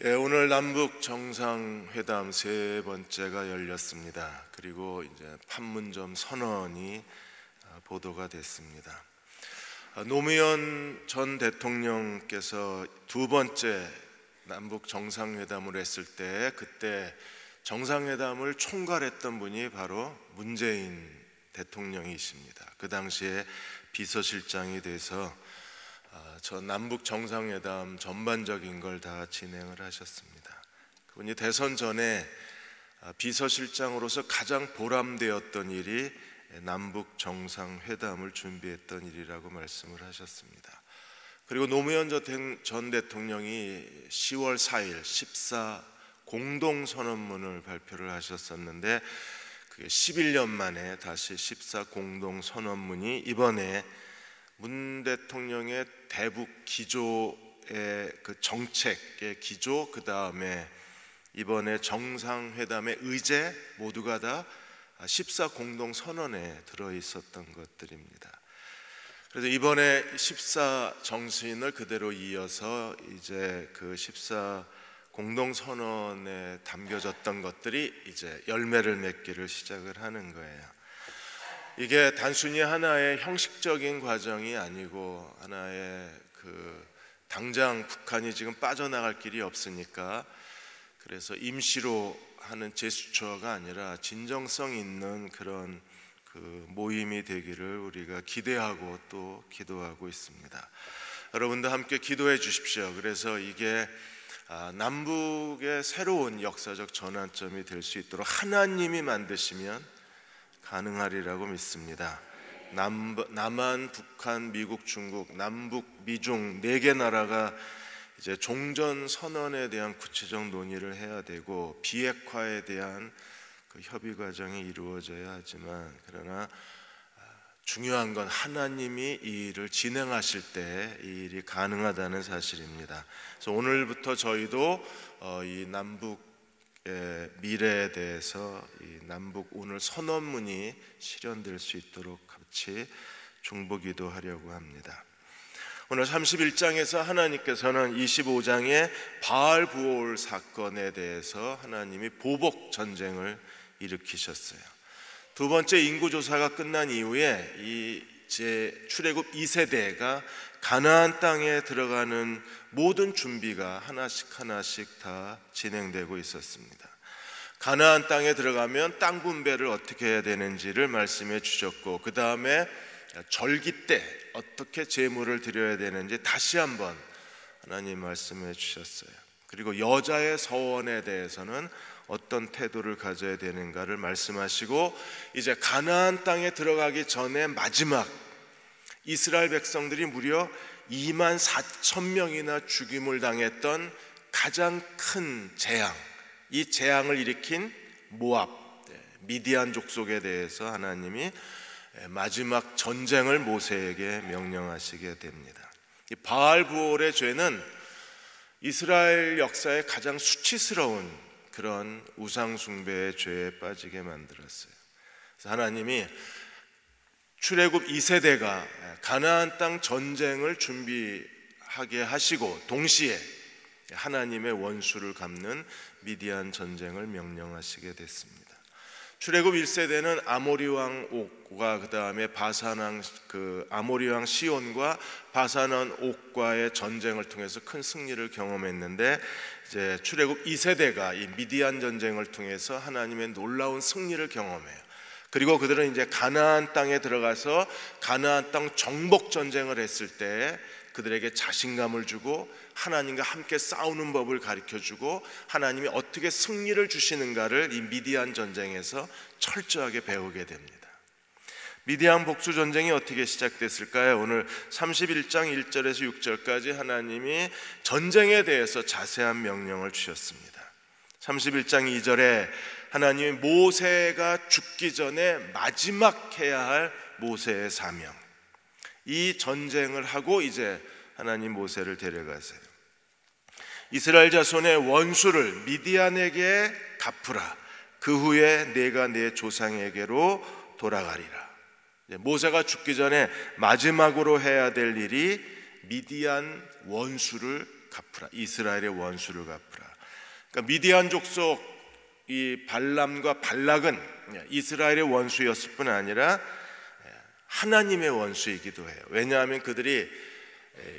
오늘 남북 정상회담 세 번째가 열렸습니다. 그리고 이제 판문점 선언이 보도가 됐습니다. 노무현 전 대통령께서 두 번째 남북 정상회담을 했을 때 그때 정상회담을 총괄했던 분이 바로 문재인 대통령이십니다. 그 당시에 비서실장이 돼서 저 남북 정상회담 전반적인 걸 다 진행을 하셨습니다. 그분이 대선 전에 비서실장으로서 가장 보람되었던 일이 남북 정상회담을 준비했던 일이라고 말씀을 하셨습니다. 그리고 노무현 전 대통령이 10월 4일 14 공동선언문을 발표를 하셨었는데 그게 11년 만에 다시 14 공동선언문이 이번에 문 대통령의 대북 기조의 그 정책의 기조, 그 다음에 이번에 정상회담의 의제 모두가 다 14 공동선언에 들어있었던 것들입니다. 그래서 이번에 14 정신을 그대로 이어서 이제 그 14 공동선언에 담겨졌던 것들이 이제 열매를 맺기를 시작을 하는 거예요. 이게 단순히 하나의 형식적인 과정이 아니고 하나의 당장 북한이 지금 빠져나갈 길이 없으니까 그래서 임시로 하는 제스처가 아니라 진정성 있는 그런 모임이 되기를 우리가 기대하고 또 기도하고 있습니다. 여러분도 함께 기도해 주십시오. 그래서 이게 남북의 새로운 역사적 전환점이 될 수 있도록 하나님이 만드시면 가능하리라고 믿습니다. 남한, 북한, 미국, 중국, 남북, 미중 4개 나라가 이제 종전 선언에 대한 구체적 논의를 해야 되고 비핵화에 대한 그 협의 과정이 이루어져야 하지만 그러나 중요한 건 하나님이 이 일을 진행하실 때 이 일이 가능하다는 사실입니다. 그래서 오늘부터 저희도 이 남북 미래에 대해서 이 남북 오늘 선언문이 실현될 수 있도록 같이 중보기도 하려고 합니다. 오늘 31장에서 하나님께서는 25장의 바알부올 사건에 대해서 하나님이 보복 전쟁을 일으키셨어요. 두 번째 인구조사가 끝난 이후에 이제 출애굽 2세대가 가나안 땅에 들어가는 모든 준비가 하나씩 다 진행되고 있었습니다. 가나안 땅에 들어가면 땅 분배를 어떻게 해야 되는지를 말씀해 주셨고 그 다음에 절기 때 어떻게 제물을 드려야 되는지 다시 한번 하나님 말씀해 주셨어요. 그리고 여자의 서원에 대해서는 어떤 태도를 가져야 되는가를 말씀하시고 이제 가나안 땅에 들어가기 전에 마지막 이스라엘 백성들이 무려 24,000명이나 죽임을 당했던 가장 큰 재앙, 이 재앙을 일으킨 모압, 미디안 족속에 대해서 하나님이 마지막 전쟁을 모세에게 명령하시게 됩니다. 이 바알부올의 죄는 이스라엘 역사의 가장 수치스러운 그런 우상숭배의 죄에 빠지게 만들었어요. 그래서 하나님이 출애굽 2세대가 가나안 땅 전쟁을 준비하게 하시고 동시에 하나님의 원수를 갚는 미디안 전쟁을 명령하시게 됐습니다. 출애굽 1세대는 아모리 왕 옥과 그 다음에 바산 왕 아모리 왕 시온과 바산 왕 옥과의 전쟁을 통해서 큰 승리를 경험했는데 이제 출애굽 2세대가 이 미디안 전쟁을 통해서 하나님의 놀라운 승리를 경험해요. 그리고 그들은 이제 가나안 땅에 들어가서 가나안 땅 정복 전쟁을 했을 때 그들에게 자신감을 주고 하나님과 함께 싸우는 법을 가르쳐주고 하나님이 어떻게 승리를 주시는가를 이 미디안 전쟁에서 철저하게 배우게 됩니다. 미디안 복수 전쟁이 어떻게 시작됐을까요? 오늘 31장 1절에서 6절까지 하나님이 전쟁에 대해서 자세한 명령을 주셨습니다. 31장 2절에 하나님이 모세가 죽기 전에 마지막 해야 할 모세의 사명, 이 전쟁을 하고 이제 하나님 모세를 데려가세요. 이스라엘 자손의 원수를 미디안에게 갚으라. 그 후에 내가 내 조상에게로 돌아가리라. 모세가 죽기 전에 마지막으로 해야 될 일이 미디안 원수를 갚으라. 이스라엘의 원수를 갚으라. 그러니까 미디안 족속 이 발람과 발락은 이스라엘의 원수였을 뿐 아니라 하나님의 원수이기도 해요. 왜냐하면 그들이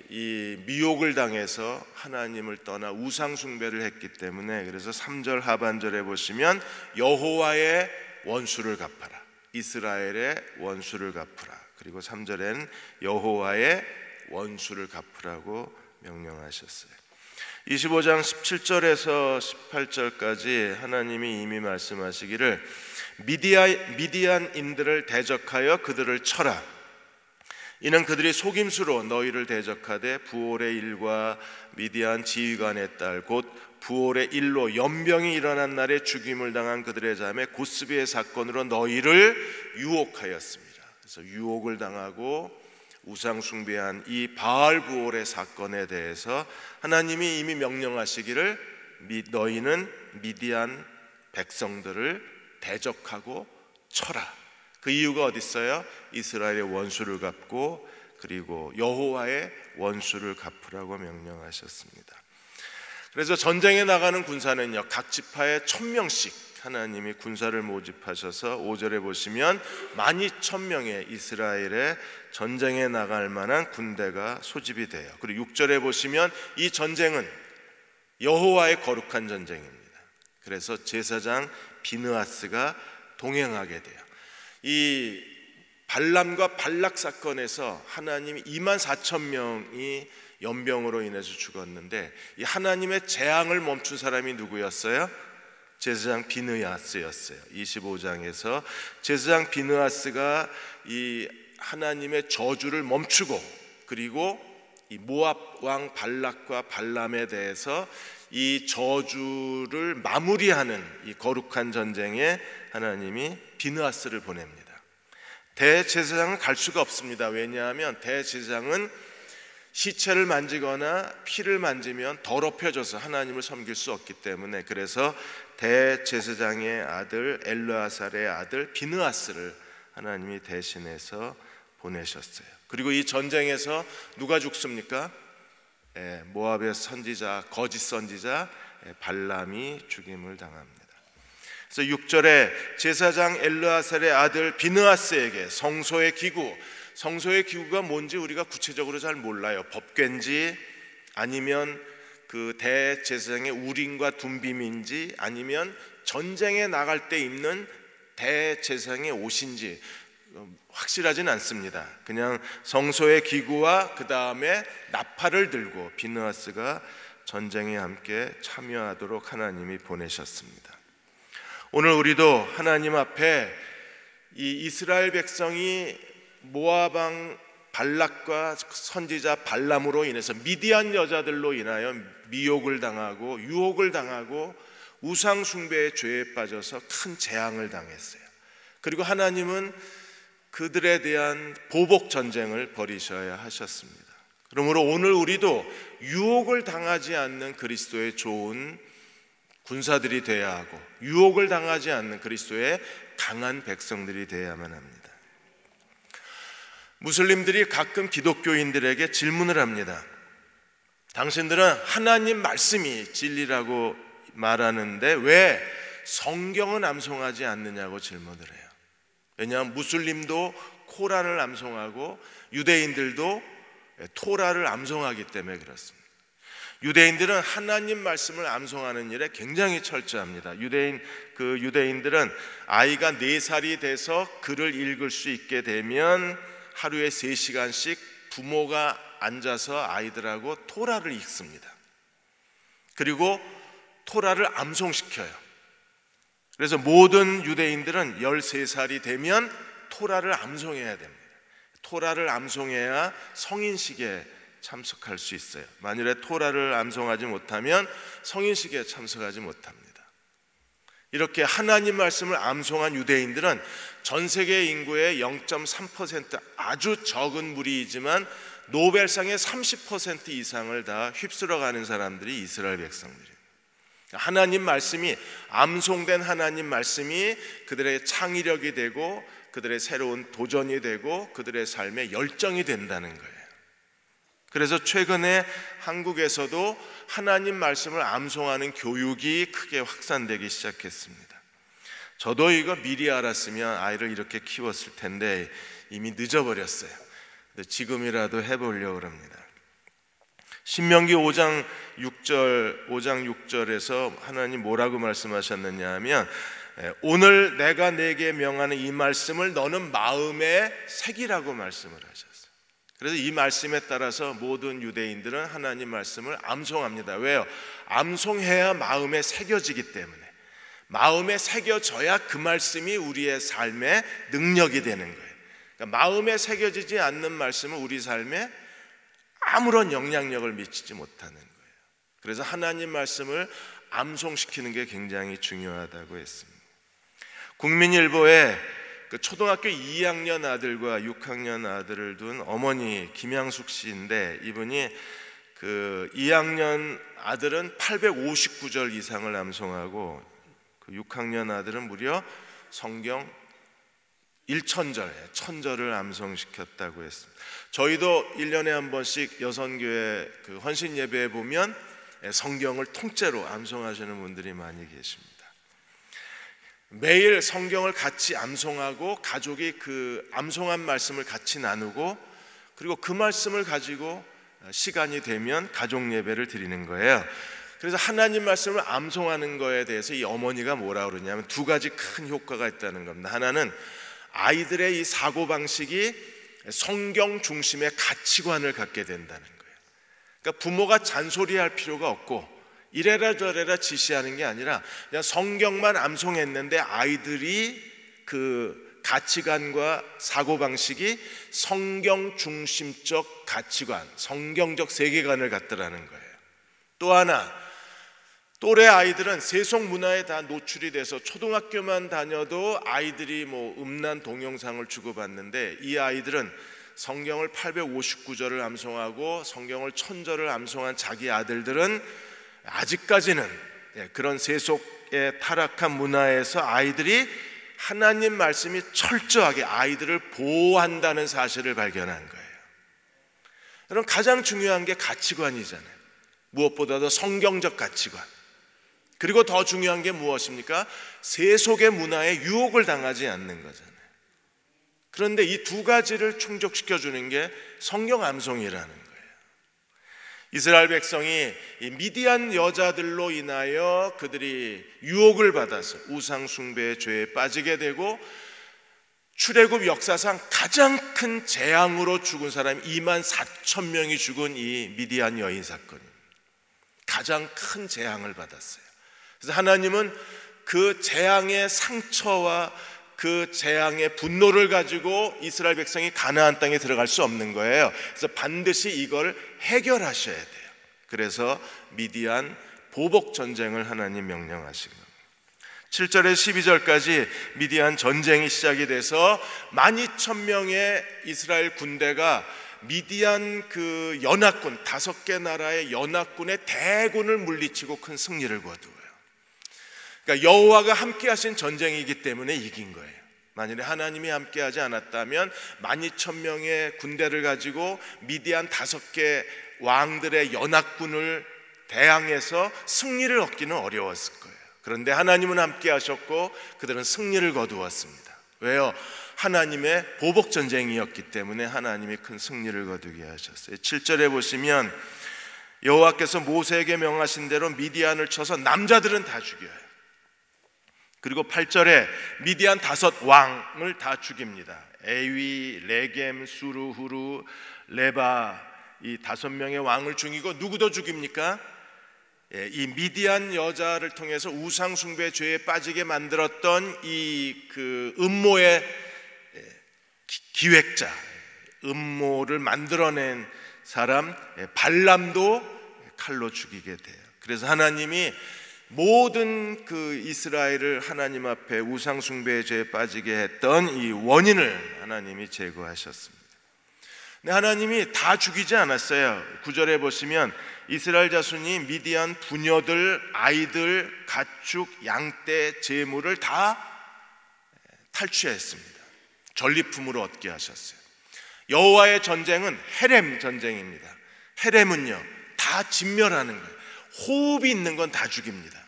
이 미혹을 당해서 하나님을 떠나 우상 숭배를 했기 때문에. 그래서 3절 하반절에 보시면 여호와의 원수를 갚아라, 이스라엘의 원수를 갚으라. 그리고 3절엔 여호와의 원수를 갚으라고 명령하셨어요. 25장 17절에서 18절까지 하나님이 이미 말씀하시기를 미디안인들을 대적하여 그들을 쳐라. 이는 그들이 속임수로 너희를 대적하되 부올의 일과 미디안 지휘관의 딸 곧 부올의 일로 연병이 일어난 날에 죽임을 당한 그들의 자매 고스비의 사건으로 너희를 유혹하였습니다. 그래서 유혹을 당하고 우상 숭배한 이 바알 부올의 사건에 대해서 하나님이 이미 명령하시기를 너희는 미디안 백성들을 대적하고 쳐라. 그 이유가 어디 있어요? 이스라엘의 원수를 갚고 그리고 여호와의 원수를 갚으라고 명령하셨습니다. 그래서 전쟁에 나가는 군사는요, 각 지파에 1000명씩 하나님이 군사를 모집하셔서 5절에 보시면 12000명의 이스라엘의 전쟁에 나갈 만한 군대가 소집이 돼요. 그리고 6절에 보시면 이 전쟁은 여호와의 거룩한 전쟁입니다. 그래서 제사장 비느하스가 동행하게 돼요. 이 발람과 발락 사건에서 하나님이 24,000명이 연병으로 인해서 죽었는데 이 하나님의 재앙을 멈춘 사람이 누구였어요? 제사장 비느하스였어요. 25장에서 제사장 비느하스가 이 하나님의 저주를 멈추고 그리고 이 모압 왕 발락과 발람에 대해서 이 저주를 마무리하는 이 거룩한 전쟁에 하나님이 비느하스를 보냅니다. 대제사장은 갈 수가 없습니다. 왜냐하면 대제사장은 시체를 만지거나 피를 만지면 더럽혀져서 하나님을 섬길 수 없기 때문에. 그래서 대제사장의 아들 엘르아살의 아들 비느하스를 하나님이 대신해서 보내셨어요. 그리고 이 전쟁에서 누가 죽습니까? 모압의 선지자, 거짓 선지자 발람이 죽임을 당합니다. 그래서 6절에 제사장 엘르아살의 아들 비느하스에게 성소의 기구가 뭔지 우리가 구체적으로 잘 몰라요. 법궤인지 아니면 그 대제사장의 우림과 둠빔인지 아니면 전쟁에 나갈 때 입는 대제사장의 옷인지 확실하진 않습니다. 그냥 성소의 기구와 그 다음에 나팔을 들고 비느하스가 전쟁에 함께 참여하도록 하나님이 보내셨습니다. 오늘 우리도 하나님 앞에 이 이스라엘 백성이 모압 왕 발락과 선지자 발람으로 인해서 미디안 여자들로 인하여 미혹을 당하고 유혹을 당하고 우상 숭배의 죄에 빠져서 큰 재앙을 당했어요. 그리고 하나님은 그들에 대한 보복 전쟁을 벌이셔야 하셨습니다. 그러므로 오늘 우리도 유혹을 당하지 않는 그리스도의 좋은 군사들이 되어야 하고 유혹을 당하지 않는 그리스도의 강한 백성들이 되어야만 합니다. 무슬림들이 가끔 기독교인들에게 질문을 합니다. 당신들은 하나님 말씀이 진리라고 말하는데 왜 성경은 암송하지 않느냐고 질문을 해요. 왜냐하면 무슬림도 코란을 암송하고 유대인들도 토라를 암송하기 때문에 그렇습니다. 유대인들은 하나님 말씀을 암송하는 일에 굉장히 철저합니다. 유대인들은 아이가 4살이 돼서 글을 읽을 수 있게 되면 하루에 3시간씩 부모가 앉아서 아이들하고 토라를 읽습니다. 그리고 토라를 암송시켜요. 그래서 모든 유대인들은 13살이 되면 토라를 암송해야 됩니다. 토라를 암송해야 성인식에 참석할 수 있어요. 만일에 토라를 암송하지 못하면 성인식에 참석하지 못합니다. 이렇게 하나님 말씀을 암송한 유대인들은 전 세계 인구의 0.3% 아주 적은 무리이지만 노벨상의 30% 이상을 다 휩쓸어가는 사람들이 이스라엘 백성들이에요. 하나님 말씀이 암송된 하나님 말씀이 그들의 창의력이 되고 그들의 새로운 도전이 되고 그들의 삶의 열정이 된다는 거예요. 그래서 최근에 한국에서도 하나님 말씀을 암송하는 교육이 크게 확산되기 시작했습니다. 저도 이거 미리 알았으면 아이를 이렇게 키웠을 텐데 이미 늦어버렸어요. 근데 지금이라도 해보려고 합니다. 신명기 5장 6절에서 하나님 뭐라고 말씀하셨느냐 하면, 오늘 내가 내게 명하는 이 말씀을 너는 마음에 새기라고 말씀을 하셨어요. 그래서 이 말씀에 따라서 모든 유대인들은 하나님 말씀을 암송합니다. 왜요? 암송해야 마음에 새겨지기 때문에. 마음에 새겨져야 그 말씀이 우리의 삶의 능력이 되는 거예요. 그러니까 마음에 새겨지지 않는 말씀은 우리 삶에 아무런 영향력을 미치지 못하는 거예요. 그래서 하나님 말씀을 암송시키는 게 굉장히 중요하다고 했습니다. 국민일보에 그 초등학교 2학년 아들과 6학년 아들을 둔 어머니 김양숙 씨인데, 이분이 그 2학년 아들은 859절 이상을 암송하고 그 6학년 아들은 무려 성경 1000절을 암송시켰다고 했습니다. 저희도 1년에 한 번씩 여선교회 그 헌신 예배에 보면 성경을 통째로 암송하시는 분들이 많이 계십니다. 매일 성경을 같이 암송하고 가족이 그 암송한 말씀을 같이 나누고, 그리고 그 말씀을 가지고 시간이 되면 가족 예배를 드리는 거예요. 그래서 하나님 말씀을 암송하는 거에 대해서 이 어머니가 뭐라 그러냐면 두 가지 큰 효과가 있다는 겁니다. 하나는 아이들의 이 사고방식이 성경 중심의 가치관을 갖게 된다는 거예요. 그러니까 부모가 잔소리할 필요가 없고 이래라 저래라 지시하는 게 아니라 그냥 성경만 암송했는데 아이들이 그 가치관과 사고방식이 성경 중심적 가치관, 성경적 세계관을 갖더라는 거예요. 또 하나, 또래 아이들은 세속 문화에 다 노출이 돼서 초등학교만 다녀도 아이들이 뭐 음란 동영상을 주고받는데, 이 아이들은 성경을 859절을 암송하고 성경을 1000절을 암송한 자기 아들들은 아직까지는 그런 세속의 타락한 문화에서 아이들이 하나님 말씀이 철저하게 아이들을 보호한다는 사실을 발견한 거예요. 여러분, 가장 중요한 게 가치관이잖아요. 무엇보다도 성경적 가치관. 그리고 더 중요한 게 무엇입니까? 세속의 문화에 유혹을 당하지 않는 거잖아요. 그런데 이 두 가지를 충족시켜주는 게 성경 암송이라는 거예요. 이스라엘 백성이 이 미디안 여자들로 인하여 그들이 유혹을 받아서 우상 숭배의 죄에 빠지게 되고, 출애굽 역사상 가장 큰 재앙으로 죽은 사람이 24,000명이 죽은 이 미디안 여인 사건입니다. 가장 큰 재앙을 받았어요. 그래서 하나님은 그 재앙의 상처와 그 재앙의 분노를 가지고 이스라엘 백성이 가나안 땅에 들어갈 수 없는 거예요. 그래서 반드시 이걸 해결하셔야 돼요. 그래서 미디안 보복 전쟁을 하나님 명령하신 겁니다. 7절에서 12절까지 미디안 전쟁이 시작이 돼서 12,000명의 이스라엘 군대가 미디안 그 연합군 5개 나라의 연합군의 대군을 물리치고 큰 승리를 거두어요. 그러니까 여호와가 함께 하신 전쟁이기 때문에 이긴 거예요. 만일에 하나님이 함께 하지 않았다면 12,000명의 군대를 가지고 미디안 5개 왕들의 연합군을 대항해서 승리를 얻기는 어려웠을 거예요. 그런데 하나님은 함께 하셨고 그들은 승리를 거두었습니다. 왜요? 하나님의 보복 전쟁이었기 때문에 하나님이 큰 승리를 거두게 하셨어요. 7절에 보시면 여호와께서 모세에게 명하신 대로 미디안을 쳐서 남자들은 다 죽여요. 그리고 8절에 미디안 5왕을 다 죽입니다. 에위, 레겜, 수루, 후루, 레바, 이 5명의 왕을 죽이고 누구 더 죽입니까? 이 미디안 여자를 통해서 우상 숭배 죄에 빠지게 만들었던 이 그 음모의 기획자, 음모를 만들어낸 사람 발람도 칼로 죽이게 돼요. 그래서 하나님이 모든 그 이스라엘을 하나님 앞에 우상 숭배의 죄에 빠지게 했던 이 원인을 하나님이 제거하셨습니다. 근데 하나님이 다 죽이지 않았어요. 9절에 보시면 이스라엘 자손이 미디안 부녀들, 아이들, 가축, 양떼, 재물을 다 탈취했습니다. 전리품으로 얻게 하셨어요. 여호와의 전쟁은 헤렘 전쟁입니다. 헤렘은요 다 진멸하는 거예요. 호흡이 있는 건 다 죽입니다.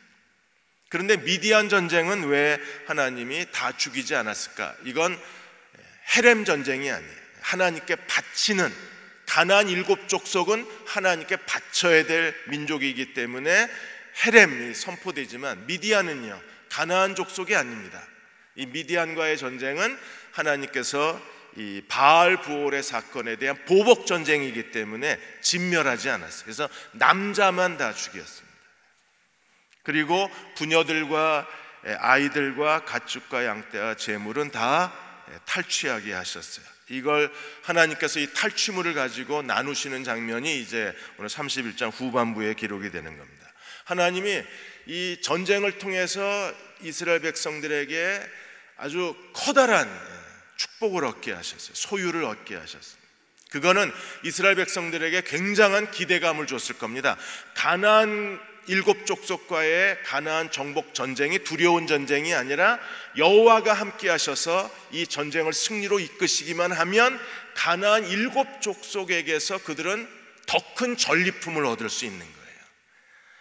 그런데 미디안 전쟁은 왜 하나님이 다 죽이지 않았을까? 이건 헤렘 전쟁이 아니에요. 하나님께 바치는, 가나안 7족속은 하나님께 바쳐야 될 민족이기 때문에 헤렘이 선포되지만, 미디안은요 가나안 족속이 아닙니다. 이 미디안과의 전쟁은 하나님께서 이 바알 부올의 사건에 대한 보복 전쟁이기 때문에 진멸하지 않았어요. 그래서 남자만 다 죽였습니다. 그리고 부녀들과 아이들과 가축과 양떼와 재물은 다 탈취하게 하셨어요. 이걸 하나님께서 이 탈취물을 가지고 나누시는 장면이 이제 오늘 31장 후반부에 기록이 되는 겁니다. 하나님이 이 전쟁을 통해서 이스라엘 백성들에게 아주 커다란 축복을 얻게 하셨어요. 소유를 얻게 하셨어요. 그거는 이스라엘 백성들에게 굉장한 기대감을 줬을 겁니다. 가나안 7족속과의 가나안 정복 전쟁이 두려운 전쟁이 아니라 여호와가 함께 하셔서 이 전쟁을 승리로 이끄시기만 하면 가나안 7족속에게서 그들은 더 큰 전리품을 얻을 수 있는 거예요.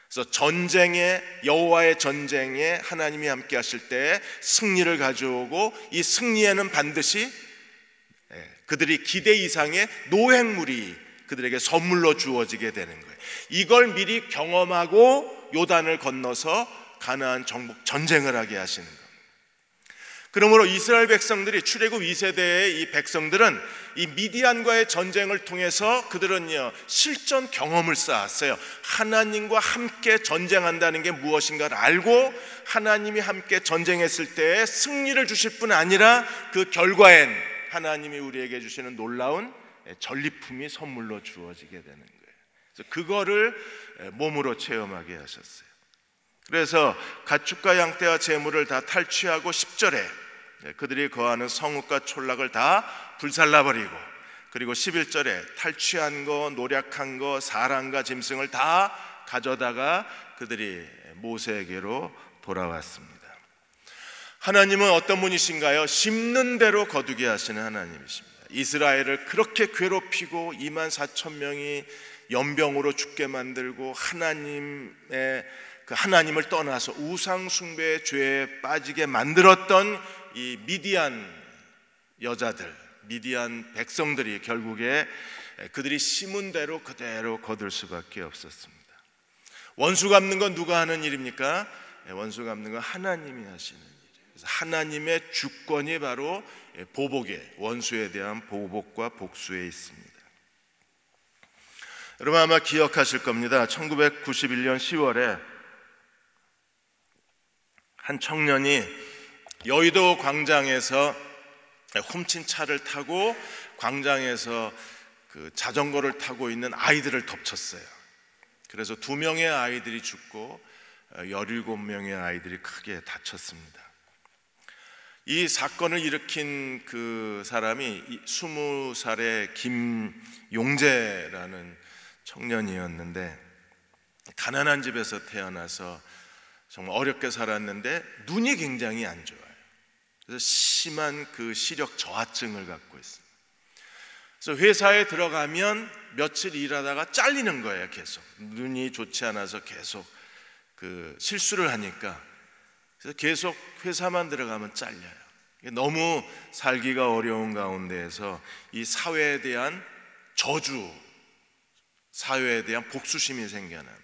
그래서 전쟁에, 여호와의 전쟁에 하나님이 함께 하실 때 승리를 가져오고, 이 승리에는 반드시 그들이 기대 이상의 노획물이 그들에게 선물로 주어지게 되는 거예요. 이걸 미리 경험하고 요단을 건너서 가나안 정복 전쟁을 하게 하시는 겁니다. 그러므로 이스라엘 백성들이, 출애굽 2세대의 이 백성들은 이 미디안과의 전쟁을 통해서 그들은요 실전 경험을 쌓았어요. 하나님과 함께 전쟁한다는 게 무엇인가를 알고, 하나님이 함께 전쟁했을 때 승리를 주실 뿐 아니라 그 결과엔 하나님이 우리에게 주시는 놀라운 전리품이 선물로 주어지게 되는 거예요. 그래서 그거를 몸으로 체험하게 하셨어요. 그래서 가축과 양떼와 재물을 다 탈취하고 10절에 그들이 거하는 성읍과 촌락을 다 불살라버리고, 그리고 11절에 탈취한 거, 노략한 거, 사람과 짐승을 다 가져다가 그들이 모세에게로 돌아왔습니다. 하나님은 어떤 분이신가요? 심는 대로 거두게 하시는 하나님이십니다. 이스라엘을 그렇게 괴롭히고 24,000명이 연병으로 죽게 만들고 하나님을 떠나서 우상 숭배의 죄에 빠지게 만들었던 이 미디안 여자들, 미디안 백성들이 결국에 그들이 심은 대로 그대로 거둘 수밖에 없었습니다. 원수 갚는 건 누가 하는 일입니까? 원수 갚는 건 하나님이 하시는 일이에요. 그래서 하나님의 주권이 바로 보복에, 원수에 대한 보복과 복수에 있습니다. 여러분 아마 기억하실 겁니다. 1991년 10월에 한 청년이 여의도 광장에서 훔친 차를 타고 광장에서 그 자전거를 타고 있는 아이들을 덮쳤어요. 그래서 2명의 아이들이 죽고 17명의 아이들이 크게 다쳤습니다. 이 사건을 일으킨 그 사람이 20살의 김용재라는 청년이었는데, 가난한 집에서 태어나서 정말 어렵게 살았는데 눈이 굉장히 안 좋아요. 그래서 심한 그 시력 저하증을 갖고 있습니다. 그래서 회사에 들어가면 며칠 일하다가 잘리는 거예요. 계속 눈이 좋지 않아서 계속 그 실수를 하니까, 그래서 계속 회사만 들어가면 잘려요. 너무 살기가 어려운 가운데에서 이 사회에 대한 저주, 사회에 대한 복수심이 생겨납니다.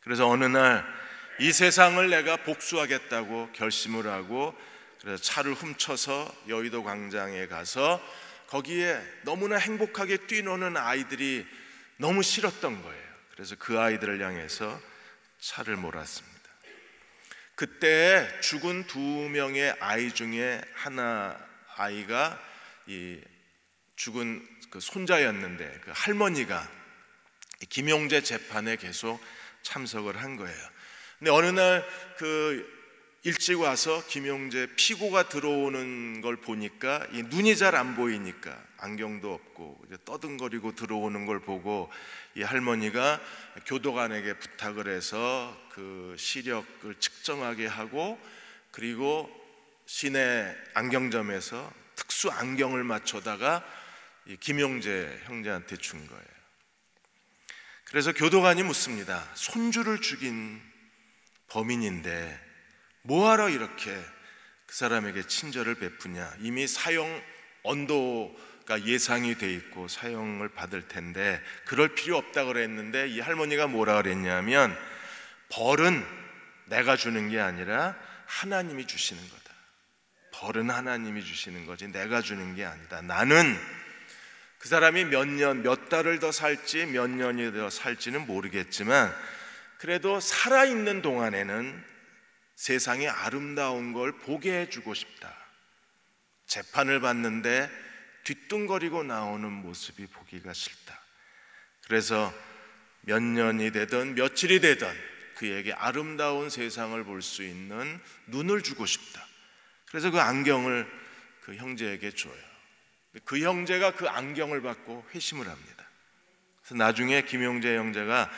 그래서 어느 날 이 세상을 내가 복수하겠다고 결심을 하고, 그래서 차를 훔쳐서 여의도 광장에 가서 거기에 너무나 행복하게 뛰노는 아이들이 너무 싫었던 거예요. 그래서 그 아이들을 향해서 차를 몰았습니다. 그때 죽은 2명의 아이 중에 하나 아이가 이 죽은 그 손자였는데, 그 할머니가 김용재 재판에 계속 참석을 한 거예요. 근데 어느 날 그 일찍 와서 김용재 피고가 들어오는 걸 보니까 이 눈이 잘 안 보이니까, 안경도 없고 이제 떠든거리고 들어오는 걸 보고 이 할머니가 교도관에게 부탁을 해서 그 시력을 측정하게 하고, 그리고 시내 안경점에서 특수 안경을 맞춰다가 이 김용재 형제한테 준 거예요. 그래서 교도관이 묻습니다. 손주를 죽인 범인인데 뭐하러 이렇게 그 사람에게 친절을 베푸냐? 이미 사형 언도가 예상이 돼 있고 사형을 받을 텐데 그럴 필요 없다 그랬는데 이 할머니가 뭐라 그랬냐면 벌은 내가 주는 게 아니라 하나님이 주시는 거다. 벌은 하나님이 주시는 거지 내가 주는 게 아니다. 나는 그 사람이 몇 달을 더 살지 몇 년이 더 살지는 모르겠지만 그래도 살아있는 동안에는 세상의 아름다운 걸 보게 해주고 싶다. 재판을 받는데 뒤뚱거리고 나오는 모습이 보기가 싫다. 그래서 몇 년이 되든 며칠이 되든 그에게 아름다운 세상을 볼 수 있는 눈을 주고 싶다. 그래서 그 안경을 그 형제에게 줘요. 그 형제가 그 안경을 받고 회심을 합니다. 그래서 나중에 김용재 형제가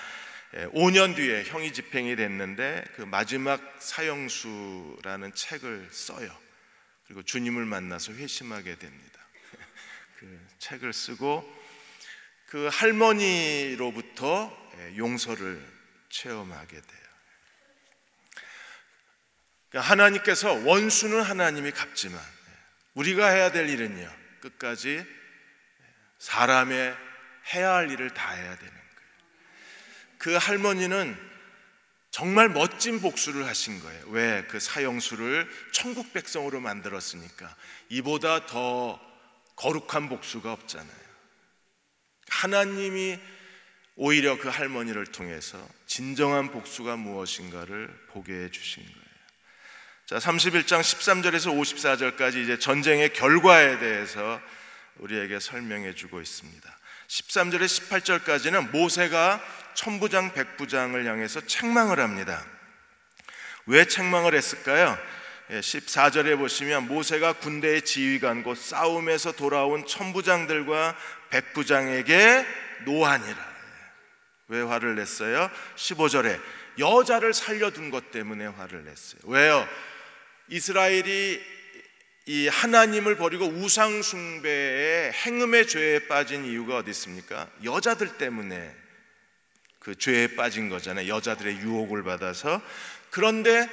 5년 뒤에 형이 집행이 됐는데 그 마지막 사형수라는 책을 써요. 그리고 주님을 만나서 회심하게 됩니다. 그 책을 쓰고 그 할머니로부터 용서를 체험하게 돼요. 그러니까 하나님께서 원수는 하나님이 갚지만 우리가 해야 될 일은요, 끝까지 사람의 해야 할 일을 다 해야 되는 거예요. 그 할머니는 정말 멋진 복수를 하신 거예요. 왜? 그 사형수를 천국 백성으로 만들었으니까. 이보다 더 거룩한 복수가 없잖아요. 하나님이 오히려 그 할머니를 통해서 진정한 복수가 무엇인가를 보게 해주신 거예요. 자, 31장 13절에서 54절까지 이제 전쟁의 결과에 대해서 우리에게 설명해 주고 있습니다. 13절에 18절까지는 모세가 천부장 백부장을 향해서 책망을 합니다. 왜 책망을 했을까요? 14절에 보시면 모세가 군대의 지휘관 곧 싸움에서 돌아온 천부장들과 백부장에게 노하니라. 왜 화를 냈어요? 15절에 여자를 살려둔 것 때문에 화를 냈어요. 왜요? 이스라엘이 이 하나님을 버리고 우상 숭배의 행음의 죄에 빠진 이유가 어디 있습니까? 여자들 때문에 그 죄에 빠진 거잖아요. 여자들의 유혹을 받아서. 그런데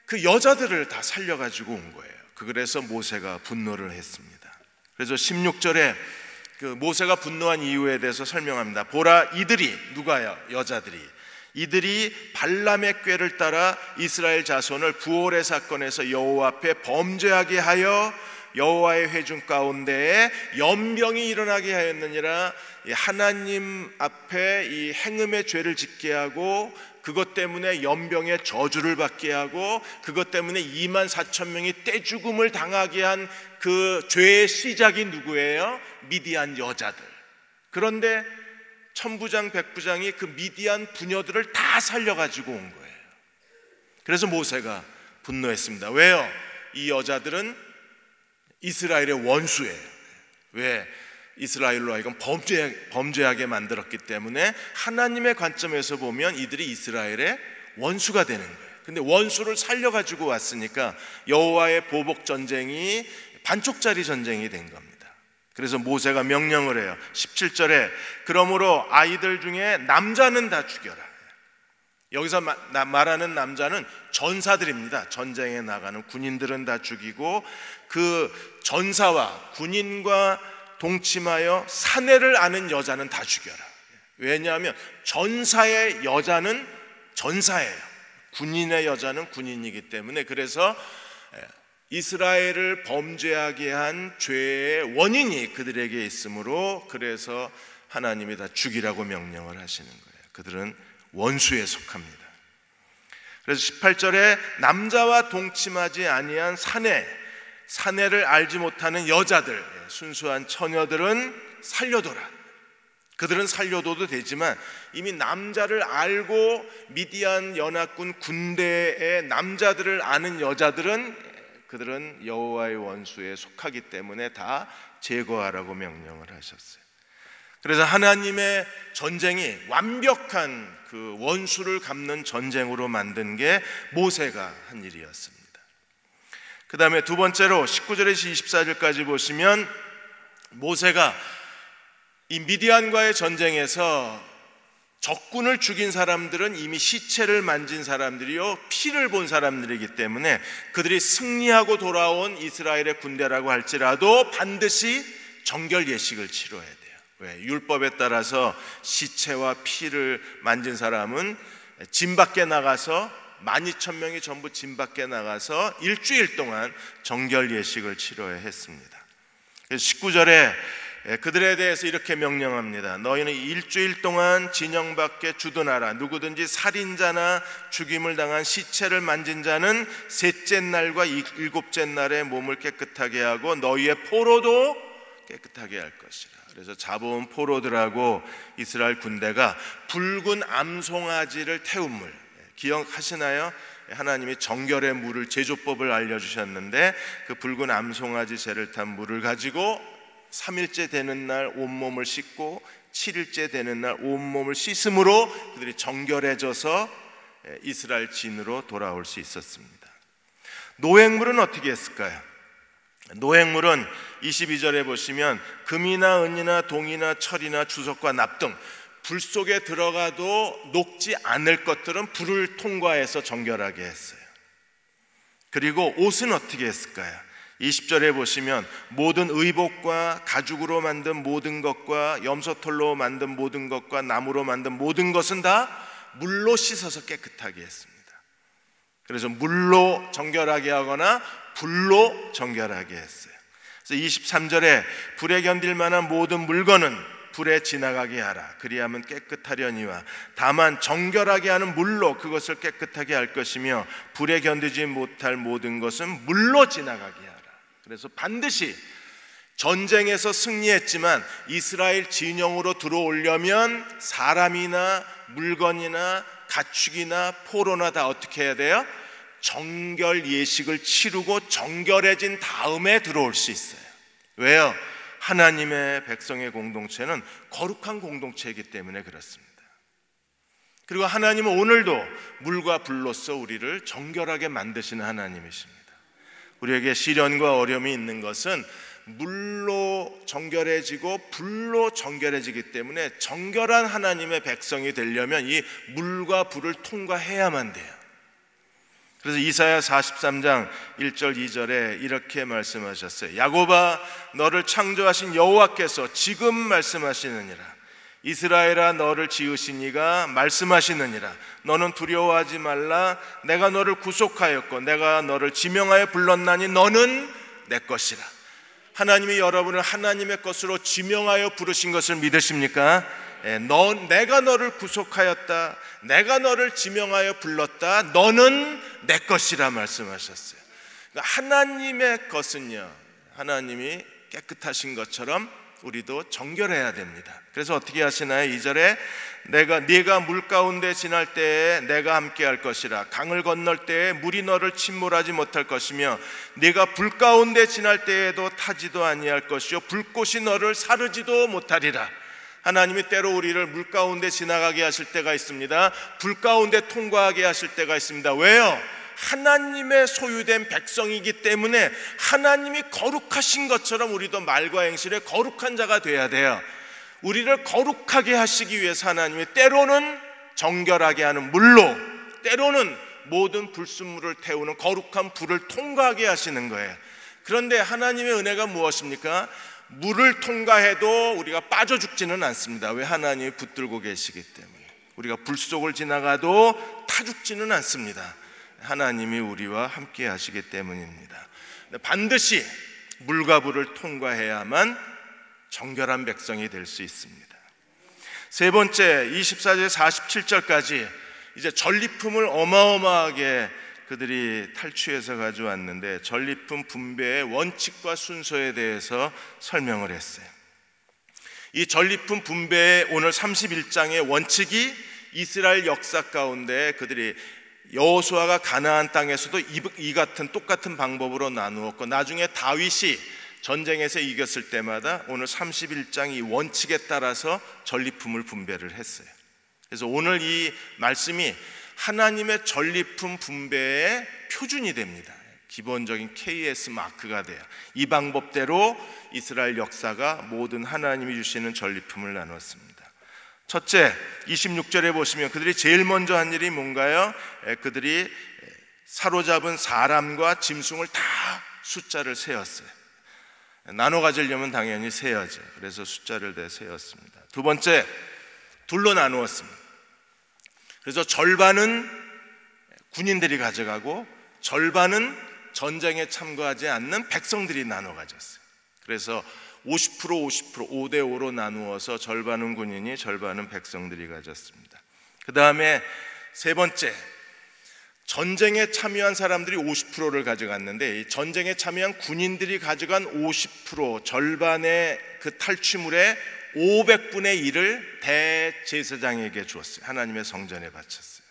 그 여자들을 다 살려가지고 온 거예요. 그래서 모세가 분노를 했습니다. 그래서 16절에 그 모세가 분노한 이유에 대해서 설명합니다. 보라, 이들이 누가요? 여자들이. 이들이 발람의 꾀를 따라 이스라엘 자손을 부올의 사건에서 여호와 앞에 범죄하게 하여 여호와의 회중 가운데에 연병이 일어나게 하였느니라. 하나님 앞에 이 행음의 죄를 짓게 하고 그것 때문에 연병의 저주를 받게 하고 그것 때문에 2만 4천 명이 떼죽음을 당하게 한 그 죄의 시작이 누구예요? 미디안 여자들. 그런데 천부장 백부장이 그 미디안 부녀들을 다 살려가지고 온 거예요. 그래서 모세가 분노했습니다. 왜요? 이 여자들은 이스라엘의 원수예요. 왜? 이스라엘로 하여금 범죄하게 만들었기 때문에 하나님의 관점에서 보면 이들이 이스라엘의 원수가 되는 거예요. 근데 원수를 살려가지고 왔으니까 여호와의 보복 전쟁이 반쪽짜리 전쟁이 된 겁니다. 그래서 모세가 명령을 해요. 17절에 그러므로 아이들 중에 남자는 다 죽여라. 여기서 말하는 남자는 전사들입니다. 전쟁에 나가는 군인들은 다 죽이고 그 전사와 군인과 동침하여 사내를 아는 여자는 다 죽여라. 왜냐하면 전사의 여자는 전사예요. 군인의 여자는 군인이기 때문에. 그래서 이스라엘을 범죄하게 한 죄의 원인이 그들에게 있으므로 그래서 하나님이 다 죽이라고 명령을 하시는 거예요. 그들은 원수에 속합니다. 그래서 18절에 남자와 동침하지 아니한 사내를 알지 못하는 여자들, 순수한 처녀들은 살려둬라. 그들은 살려둬도 되지만 이미 남자를 알고 미디안 연합군 군대의 남자들을 아는 여자들은 그들은 여호와의 원수에 속하기 때문에 다 제거하라고 명령을 하셨어요. 그래서 하나님의 전쟁이 완벽한 그 원수를 갚는 전쟁으로 만든 게 모세가 한 일이었습니다. 그 다음에 두 번째로 19절에서 24절까지 보시면 모세가 이 미디안과의 전쟁에서 적군을 죽인 사람들은 이미 시체를 만진 사람들이요 피를 본 사람들이기 때문에 그들이 승리하고 돌아온 이스라엘의 군대라고 할지라도 반드시 정결 예식을 치러야 돼요. 왜? 율법에 따라서 시체와 피를 만진 사람은 진 밖에 나가서 12,000명이 전부 진 밖에 나가서 일주일 동안 정결 예식을 치러야 했습니다. 19절에 그들에 대해서 이렇게 명령합니다. 너희는 일주일 동안 진영 밖에 주둔하라. 누구든지 살인자나 죽임을 당한 시체를 만진 자는 셋째 날과 일곱째 날에 몸을 깨끗하게 하고 너희의 포로도 깨끗하게 할 것이라. 그래서 잡아온 포로들하고 이스라엘 군대가 붉은 암송아지를 태운 물, 기억하시나요? 하나님이 정결의 물을 제조법을 알려주셨는데 그 붉은 암송아지 쇠를 탄 물을 가지고 3일째 되는 날 온몸을 씻고 7일째 되는 날 온몸을 씻음으로 그들이 정결해져서 이스라엘 진으로 돌아올 수 있었습니다. 노획물은 어떻게 했을까요? 노획물은 22절에 보시면 금이나 은이나 동이나 철이나 주석과 납 등 불 속에 들어가도 녹지 않을 것들은 불을 통과해서 정결하게 했어요. 그리고 옷은 어떻게 했을까요? 20절에 보시면 모든 의복과 가죽으로 만든 모든 것과 염소털로 만든 모든 것과 나무로 만든 모든 것은 다 물로 씻어서 깨끗하게 했습니다. 그래서 물로 정결하게 하거나 불로 정결하게 했어요. 그래서 23절에 불에 견딜 만한 모든 물건은 불에 지나가게 하라. 그리하면 깨끗하려니와 다만 정결하게 하는 물로 그것을 깨끗하게 할 것이며 불에 견디지 못할 모든 것은 물로 지나가게 하라. 그래서 반드시 전쟁에서 승리했지만 이스라엘 진영으로 들어오려면 사람이나 물건이나 가축이나 포로나 다 어떻게 해야 돼요? 정결 예식을 치르고 정결해진 다음에 들어올 수 있어요. 왜요? 하나님의 백성의 공동체는 거룩한 공동체이기 때문에 그렇습니다. 그리고 하나님은 오늘도 물과 불로써 우리를 정결하게 만드시는 하나님이십니다. 우리에게 시련과 어려움이 있는 것은 물로 정결해지고 불로 정결해지기 때문에 정결한 하나님의 백성이 되려면 이 물과 불을 통과해야만 돼요. 그래서 이사야 43장 1절 2절에 이렇게 말씀하셨어요. 야곱아 너를 창조하신 여호와께서 지금 말씀하시느니라. 이스라엘아 너를 지으신 이가 말씀하시느니라. 너는 두려워하지 말라. 내가 너를 구속하였고 내가 너를 지명하여 불렀나니 너는 내 것이라. 하나님이 여러분을 하나님의 것으로 지명하여 부르신 것을 믿으십니까? 내가 너를 구속하였다. 내가 너를 지명하여 불렀다. 너는 내 것이라 말씀하셨어요. 그러니까 하나님의 것은요, 하나님이 깨끗하신 것처럼 우리도 정결해야 됩니다. 그래서 어떻게 하시나요? 2절에 네가 물 가운데 지날 때에 내가 함께 할 것이라. 강을 건널 때에 물이 너를 침몰하지 못할 것이며 네가 불 가운데 지날 때에도 타지도 아니할 것이요 불꽃이 너를 사르지도 못하리라. 하나님이 때로 우리를 물 가운데 지나가게 하실 때가 있습니다. 불 가운데 통과하게 하실 때가 있습니다. 왜요? 하나님의 소유된 백성이기 때문에 하나님이 거룩하신 것처럼 우리도 말과 행실에 거룩한 자가 돼야 돼요. 우리를 거룩하게 하시기 위해서 하나님이 때로는 정결하게 하는 물로, 때로는 모든 불순물을 태우는 거룩한 불을 통과하게 하시는 거예요. 그런데 하나님의 은혜가 무엇입니까? 물을 통과해도 우리가 빠져 죽지는 않습니다. 왜? 하나님이 붙들고 계시기 때문에. 우리가 불 속을 지나가도 타 죽지는 않습니다. 하나님이 우리와 함께 하시기 때문입니다. 반드시 물과 불을 통과해야만 정결한 백성이 될 수 있습니다. 세 번째, 24절 47절까지 이제 전리품을 어마어마하게 그들이 탈취해서 가져왔는데 전리품 분배의 원칙과 순서에 대해서 설명을 했어요. 이 전리품 분배의 오늘 31장의 원칙이 이스라엘 역사 가운데 그들이 여호수아가 가나안 땅에서도 이 같은 똑같은 방법으로 나누었고 나중에 다윗이 전쟁에서 이겼을 때마다 오늘 31장 이 원칙에 따라서 전리품을 분배를 했어요. 그래서 오늘 이 말씀이 하나님의 전리품 분배의 표준이 됩니다. 기본적인 KS 마크가 돼요. 이 방법대로 이스라엘 역사가 모든 하나님이 주시는 전리품을 나눴습니다. 첫째, 26절에 보시면 그들이 제일 먼저 한 일이 뭔가요? 그들이 사로잡은 사람과 짐승을 다 숫자를 세었어요. 나눠 가지려면 당연히 세야죠. 그래서 숫자를 다 세었습니다. 두 번째, 둘로 나누었습니다. 그래서 절반은 군인들이 가져가고 절반은 전쟁에 참가하지 않는 백성들이 나눠 가졌어요. 그래서 50% 5대 5로 나누어서 절반은 군인이, 절반은 백성들이 가졌습니다. 그 다음에 세 번째, 전쟁에 참여한 사람들이 50%를 가져갔는데 이 전쟁에 참여한 군인들이 가져간 50% 절반의 그 탈취물의 500분의 1을 대제사장에게 주었어요. 하나님의 성전에 바쳤어요.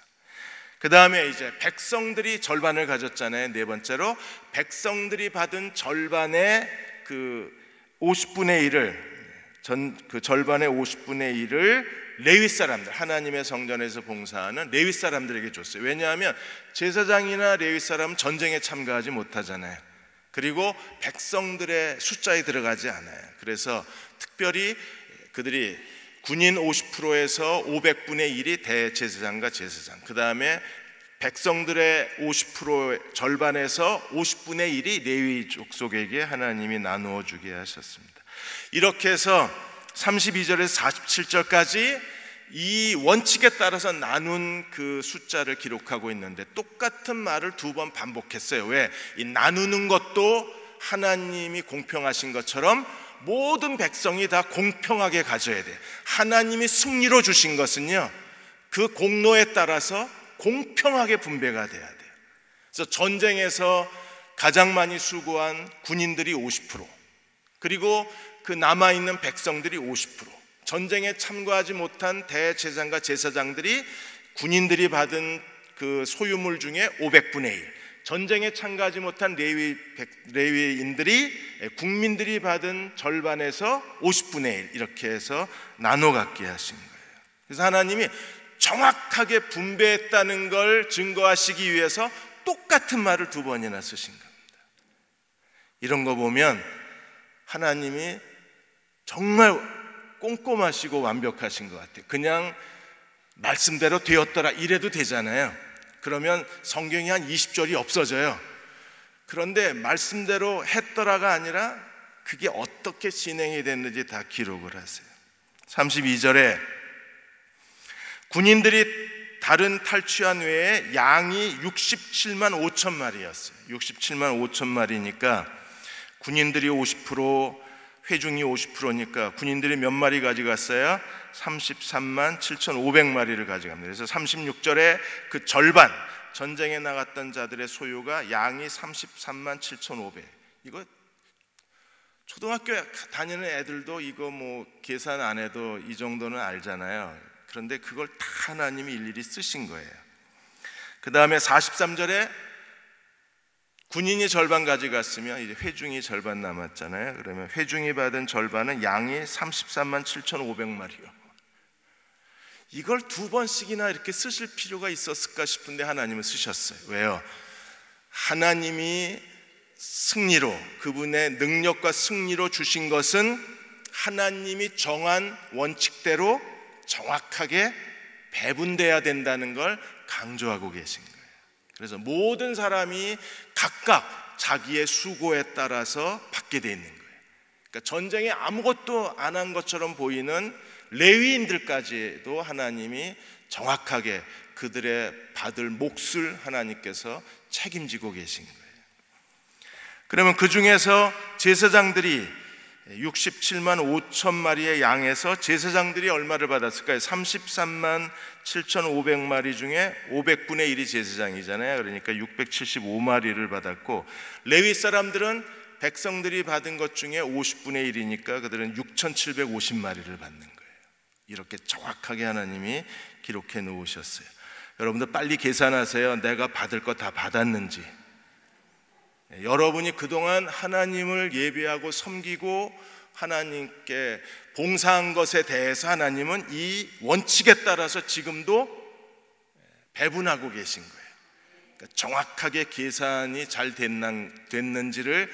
그 다음에 이제 백성들이 절반을 가졌잖아요. 네 번째로 백성들이 받은 절반의 그 50분의 1을 그 절반의 50분의 1을 레위 사람들, 하나님의 성전에서 봉사하는 레위 사람들에게 줬어요. 왜냐하면 제사장이나 레위 사람은 전쟁에 참가하지 못하잖아요. 그리고 백성들의 숫자에 들어가지 않아요. 그래서 특별히 그들이 군인 50%에서 500분의 1이 대제사장과 제사장, 그 다음에 백성들의 50% 절반에서 50분의 1이 레위 족속에게 하나님이 나누어 주게 하셨습니다. 이렇게 해서 32절에서 47절까지 이 원칙에 따라서 나눈 그 숫자를 기록하고 있는데 똑같은 말을 두 번 반복했어요. 왜? 이 나누는 것도 하나님이 공평하신 것처럼 모든 백성이 다 공평하게 가져야 돼. 하나님이 승리로 주신 것은요, 그 공로에 따라서 공평하게 분배가 돼야 돼요. 그래서 전쟁에서 가장 많이 수고한 군인들이 50%, 그리고 그 남아있는 백성들이 50%, 전쟁에 참가하지 못한 대제사장과 제사장들이 군인들이 받은 그 소유물 중에 500분의 1, 전쟁에 참가하지 못한 레위인들이 국민들이 받은 절반에서 50분의 1 이렇게 해서 나눠 갖게 하신 거예요. 그래서 하나님이 정확하게 분배했다는 걸 증거하시기 위해서 똑같은 말을 두 번이나 쓰신 겁니다. 이런 거 보면 하나님이 정말 꼼꼼하시고 완벽하신 것 같아요. 그냥 말씀대로 되었더라 이래도 되잖아요. 그러면 성경이 한 20절이 없어져요. 그런데 말씀대로 했더라가 아니라 그게 어떻게 진행이 됐는지 다 기록을 하세요. 32절에 군인들이 다른 탈취한 외에 양이 67만 5천 마리였어요. 67만 5천 마리니까 군인들이 50%, 회중이 50%니까 군인들이 몇 마리 가져갔어요? 33만 7,500마리를 가져갑니다. 그래서 36절에 그 절반, 전쟁에 나갔던 자들의 소유가 양이 33만 7,500. 이거 초등학교 다니는 애들도 이거 뭐 계산 안 해도 이 정도는 알잖아요. 그런데 그걸 다 하나님이 일일이 쓰신 거예요. 그 다음에 43절에 군인이 절반 가져갔으면 이제 회중이 절반 남았잖아요. 그러면 회중이 받은 절반은 양이 33만 7,500마리요. 이걸 두 번씩이나 이렇게 쓰실 필요가 있었을까 싶은데 하나님은 쓰셨어요. 왜요? 하나님이 승리로, 그분의 능력과 승리로 주신 것은 하나님이 정한 원칙대로 정확하게 배분돼야 된다는 걸 강조하고 계신 거예요. 그래서 모든 사람이 각각 자기의 수고에 따라서 받게 돼 있는 거예요. 그러니까 전쟁에 아무것도 안 한 것처럼 보이는 레위인들까지도 하나님이 정확하게 그들의 받을 몫을 하나님께서 책임지고 계신 거예요. 그러면 그 중에서 제사장들이 67만 5천 마리의 양에서 제사장들이 얼마를 받았을까요? 33만 7,500마리 중에 500분의 1이 제사장이잖아요. 그러니까 675마리를 받았고, 레위 사람들은 백성들이 받은 것 중에 50분의 1이니까 그들은 6,750마리를 받는 거예요. 이렇게 정확하게 하나님이 기록해 놓으셨어요. 여러분들 빨리 계산하세요. 내가 받을 거 다 받았는지. 여러분이 그동안 하나님을 예배하고 섬기고 하나님께 봉사한 것에 대해서 하나님은 이 원칙에 따라서 지금도 배분하고 계신 거예요. 그러니까 정확하게 계산이 잘 됐는지를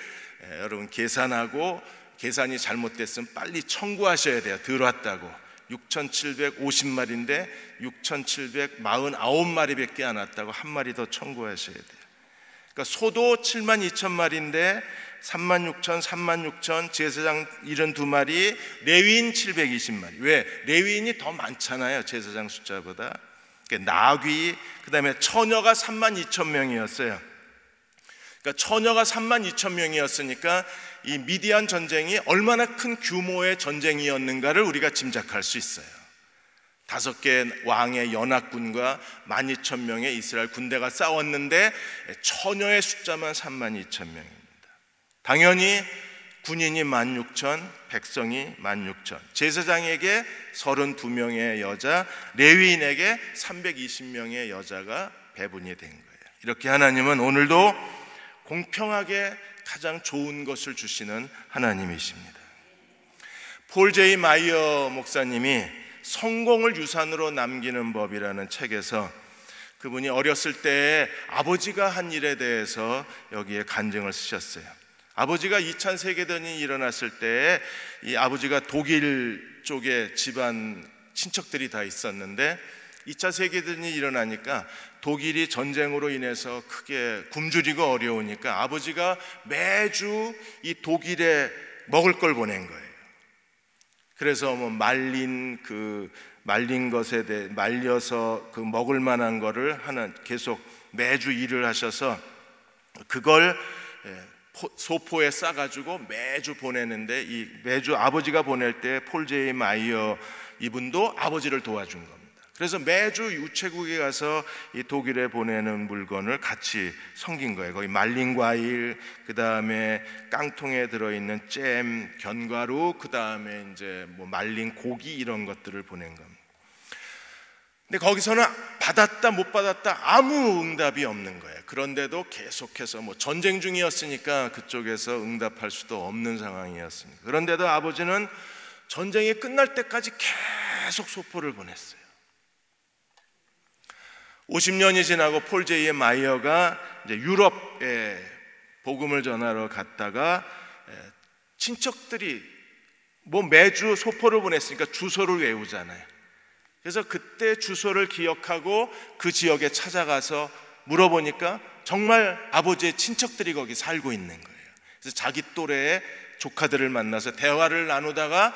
여러분 계산하고, 계산이 잘못됐으면 빨리 청구하셔야 돼요. 덜 왔다고. 6,750마리인데 6,749마리밖에 안 왔다고 한 마리 더 청구하셔야 돼요. 그러니까 소도 72,000마리인데 36,000, 36,000, 제사장 72마리, 레위인 720마리. 왜? 레위인이 더 많잖아요, 제사장 숫자보다. 그러니까 나귀, 그 다음에 처녀가 32,000명이었어요. 그러니까 처녀가 32,000명이었으니까 이 미디안 전쟁이 얼마나 큰 규모의 전쟁이었는가를 우리가 짐작할 수 있어요. 5개 왕의 연합군과 12,000명의 이스라엘 군대가 싸웠는데 처녀의 숫자만 32,000명입니다. 당연히 군인이 16,000, 백성이 16,000. 제사장에게 32명의 여자, 레위인에게 320명의 여자가 배분이 된 거예요. 이렇게 하나님은 오늘도 공평하게 가장 좋은 것을 주시는 하나님이십니다. 폴 제이 마이어 목사님이 성공을 유산으로 남기는 법이라는 책에서 그분이 어렸을 때 아버지가 한 일에 대해서 여기에 간증을 쓰셨어요. 아버지가 2차 세계대전이 일어났을 때 이 아버지가 독일 쪽에 집안 친척들이 다 있었는데 2차 세계대전이 일어나니까 독일이 전쟁으로 인해서 크게 굶주리고 어려우니까 아버지가 매주 이 독일에 먹을 걸 보낸 거예요. 그래서 뭐 말린 것에 대해 말려서 그 먹을 만한 거를 하는 계속 매주 일을 하셔서 그걸 소포에 싸가지고 매주 보내는데 이 매주 아버지가 보낼 때 폴 제이 마이어 이분도 아버지를 도와준 겁니다. 그래서 매주 우체국에 가서 이 독일에 보내는 물건을 같이 섬긴 거예요. 거기 말린 과일, 그 다음에 깡통에 들어있는 잼, 견과류, 그 다음에 이제 뭐 말린 고기 이런 것들을 보낸 겁니다. 근데 거기서는 받았다 못 받았다 아무 응답이 없는 거예요. 그런데도 계속해서 뭐 전쟁 중이었으니까 그쪽에서 응답할 수도 없는 상황이었습니다. 그런데도 아버지는 전쟁이 끝날 때까지 계속 소포를 보냈어요. 50년이 지나고 폴 제이 마이어가 이제 유럽에 복음을 전하러 갔다가 친척들이 뭐 매주 소포를 보냈으니까 주소를 외우잖아요. 그래서 그때 주소를 기억하고 그 지역에 찾아가서 물어보니까 정말 아버지의 친척들이 거기 살고 있는 거예요. 그래서 자기 또래의 조카들을 만나서 대화를 나누다가